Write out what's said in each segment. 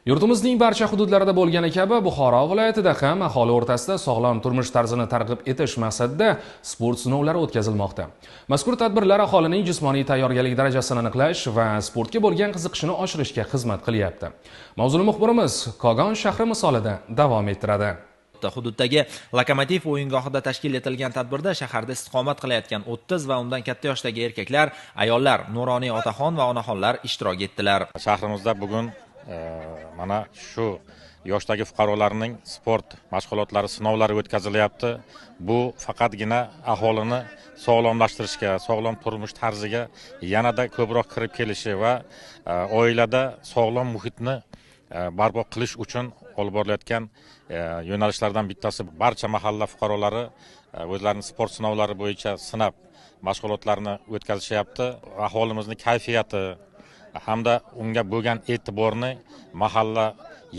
Yurtimizning barcha hududlarida bo'lgani kabi Buxoro viloyatida ham aholi o'rtasida sog'lom turmush tarzini targ'ib etish maqsadida sport sinovlari o'tkazilmoqda. Mazkur tadbirlar aholining jismoniy tayyorgarlik darajasini aniqlash va sportga bo'lgan qiziqishini oshirishga xizmat qilyapti. Mavzuni muxbirimiz Kogon shahri misolida davom ettiradi. Hududdagi Lokomotiv o'yingohida tashkil etilgan tadbirda shaharda istiqomat qilayotgan 30 va undan katta yoshdagi erkaklar, ayollar, nuroniy otaxon va onaxonlar ishtirok etdilar. Shahrimizda bugun mana shu yoshdagi fuqarolarning sport mashg'ulotlari sinovlari o'tkazilyapti. Bu faqatgina aholini sog'lomlashtirishga, sog'lom turmush tarziga yanada ko'proq kirib kelishi va oilada sog'lom muhitni barpo qilish uchun olib borilayotgan yo'nalishlardan bittasi. Barcha mahalla fuqarolari o'zlarining sport sinovlari bo'yicha sinab mashg'ulotlarni o'tkazishyapti. Aholimizning kayfiyati hamda unga bo'lgan e'tiborni mahalla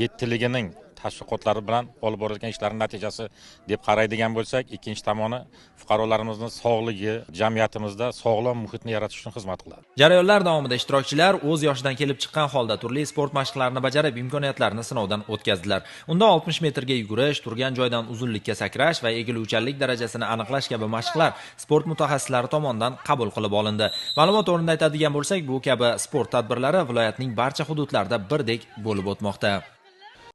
yettiligining tashviqotlari bilan olib borilgan ishlarning natijasi deb qaraydigan bo'lsak, ikkinchi tomoni fuqarolarimizning sog'ligi jamiyatimizda sog'lom muhitni yaratish uchun xizmat qiladi. Jarayonlar davomida ishtirokchilar o'z yoshidan kelib chiqqan holda turli sport mashqlarini bajarib, imkoniyatlarini sinovdan o'tkazdilar. Unda 60 metrga yugurish, turgan joydan uzunlikka sakrash va egiluvchanlik darajasini aniqlash kabi mashqlar sport mutaxassislari tomonidan qabul qilib olindi. Ma'lumot o'rnida aytadigan bo'lsak, bu kabi sport tadbirlari viloyatning barcha hududlarida birdek bo'lib o'tmoqda.